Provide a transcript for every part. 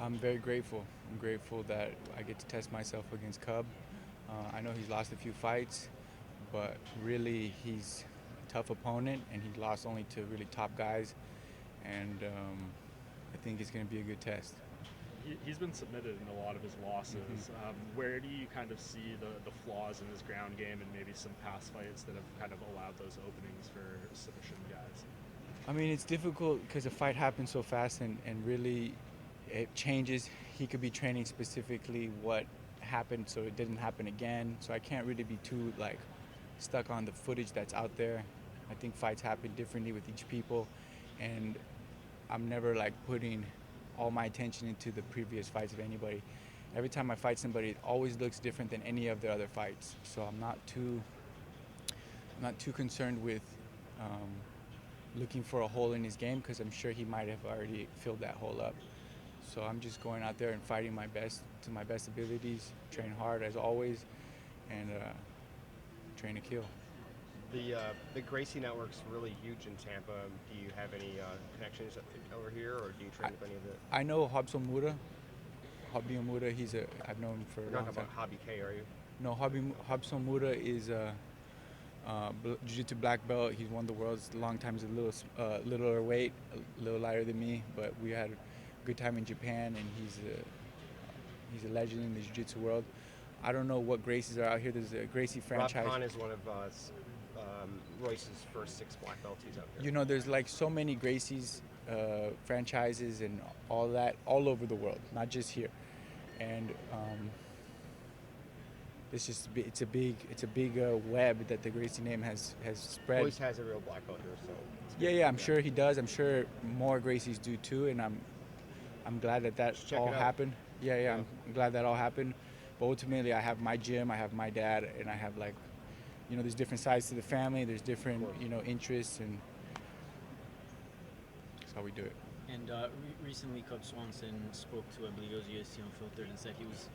I'm very grateful. I'm grateful that I get to test myself against Cub. I know he's lost a few fights, but really he's a tough opponent, and he lost only to really top guys. And I think it's going to be a good test. He's been submitted in a lot of his losses. Where do you kind of see the flaws in his ground game and maybe some past fights that have kind of allowed those openings for submission guys? I mean, it's difficult because the fight happens so fast, and really it changes. He could be training specifically what happened so it didn't happen again. So I can't really be too stuck on the footage that's out there. I think fights happen differently with each people, and I'm never putting all my attention into the previous fights of anybody. Every time I fight somebody, it always looks different than any of the other fights. So I'm not too concerned with looking for a hole in his game, because I'm sure he might have already filled that hole up. So I'm just going out there and fighting my best to my best abilities, train hard as always, and train to kill. The Gracie network's really huge in Tampa. Do you have any connections over here, or do you train with any of the? I know Hobson Mura. Hobby Mura, I've known him for a You're long not time. talking about Hobby K, are you? No, Hobson Mura is jiu-jitsu black belt. He's won the world's a long time. He's a little littler weight, a little lighter than me, but we had a good time in Japan, and he's a legend in the jiu-jitsu world. I don't know what Gracies are out here. There's a Gracie franchise. Rob Khan is one of Royce's first 6 black belts. He's out here. You know, there's so many Gracies franchises and all that all over the world, not just here. And it's a big web that the Gracie name has spread. Royce has a real black belt here, so. Yeah, I'm sure he does. I'm sure more Gracies do too, and I'm glad that all happened. Yeah, I'm glad that all happened. But ultimately, I have my gym, I have my dad, and I have there's different sides to the family. There's different interests, and that's how we do it. And recently, Cub Swanson spoke to, I believe it was UFC Unfiltered, and said he was,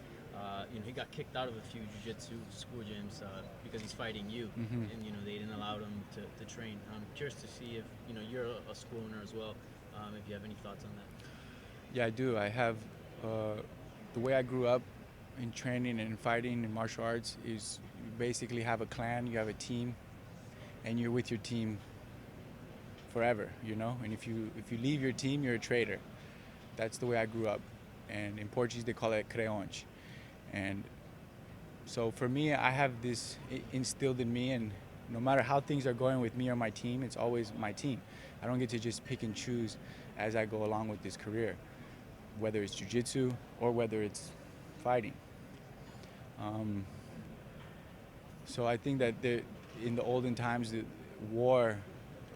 he got kicked out of a few jiu-jitsu school gyms because he's fighting you, and they didn't allow him to train. I'm curious to see if you're a school owner as well. If you have any thoughts on that. Yeah, I do. I have the way I grew up in training and fighting in martial arts is you basically have a clan, you have a team, and you're with your team forever, and if you leave your team, you're a traitor. That's the way I grew up, and in Portuguese they call it creonte. And so for me, I have this instilled in me, and no matter how things are going with me or my team, it's always my team. I don't get to just pick and choose as I go along with this career, whether it's jiu-jitsu or whether it's fighting. So I think that in the olden times, the war,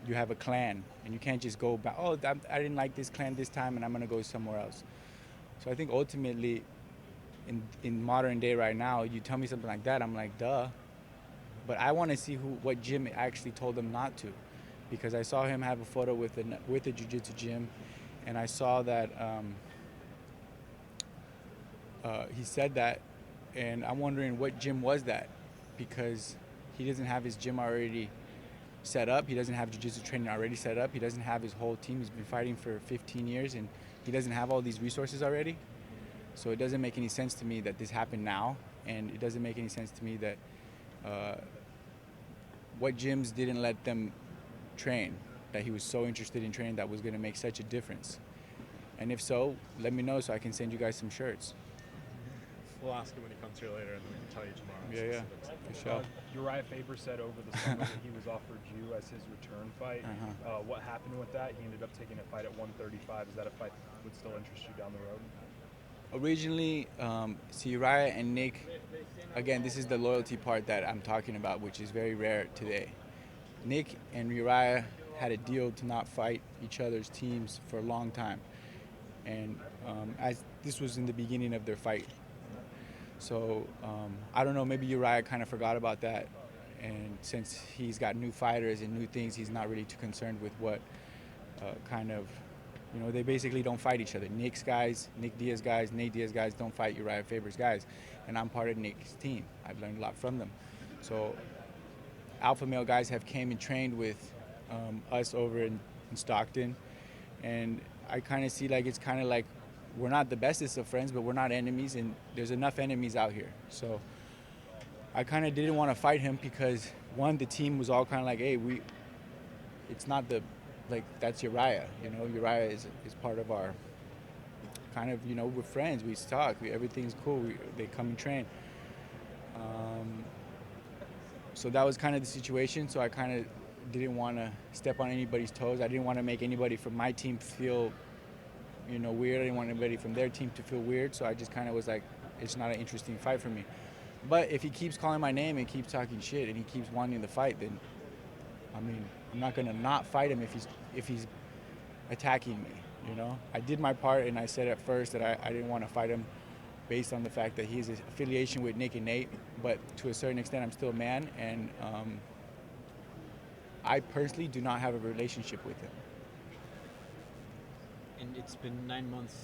you have a clan, and you can't just go back, I didn't like this clan this time, and I'm going to go somewhere else. So I think ultimately, in modern day right now, you tell me something like that, I'm like, duh. But I want to see what gym actually told them not to, because I saw him have a photo with a jiu-jitsu gym, and I saw that he said that, and I'm wondering what gym was that, because he doesn't have his gym already set up. He doesn't have jiu-jitsu training already set up. He doesn't have his whole team. He's been fighting for 15 years, and he doesn't have all these resources already. So it doesn't make any sense to me that this happened now, and it doesn't make any sense to me that what gyms didn't let them train, that he was so interested in training that was going to make such a difference. And if so, let me know so I can send you guys some shirts. We'll ask him when he comes here later, and then we can tell you tomorrow. Yeah, for sure. Uriah Faber said over the summer that he was offered you as his return fight. What happened with that? He ended up taking a fight at 135. Is that a fight that would still interest you down the road? Originally, Uriah and Nick, again, this is the loyalty part that I'm talking about, which is very rare today. Nick and Urijah had a deal to not fight each other's teams for a long time. And as this was in the beginning of their fight. So I don't know, maybe Urijah kind of forgot about that. And since he's got new fighters and new things, he's not really too concerned with what they basically don't fight each other. Nick Diaz guys, Nate Diaz guys don't fight Urijah Faber's guys. And I'm part of Nick's team. I've learned a lot from them. So alpha male guys have came and trained with us over in Stockton. And I kind of see it's kind of like we're not the bestest of friends, but we're not enemies, and there's enough enemies out here. So I kind of didn't want to fight him because, one, the team was all kind of like, hey, it's not that's Urijah. Urijah is part of our kind of, we're friends. We talk. Everything's cool. They come and train. So that was kind of the situation. So I kind of didn't want to step on anybody's toes. I didn't want to make anybody from my team feel, weird. I didn't want anybody from their team to feel weird. So I just kind of was like, it's not an interesting fight for me. But if he keeps calling my name and keeps talking shit and he keeps wanting to fight, then, I'm not going to not fight him if he's attacking me, I did my part, and I said at first that I didn't want to fight him based on the fact that he has an affiliation with Nick and Nate, but to a certain extent I'm still a man, and I personally do not have a relationship with him. And it's been 9 months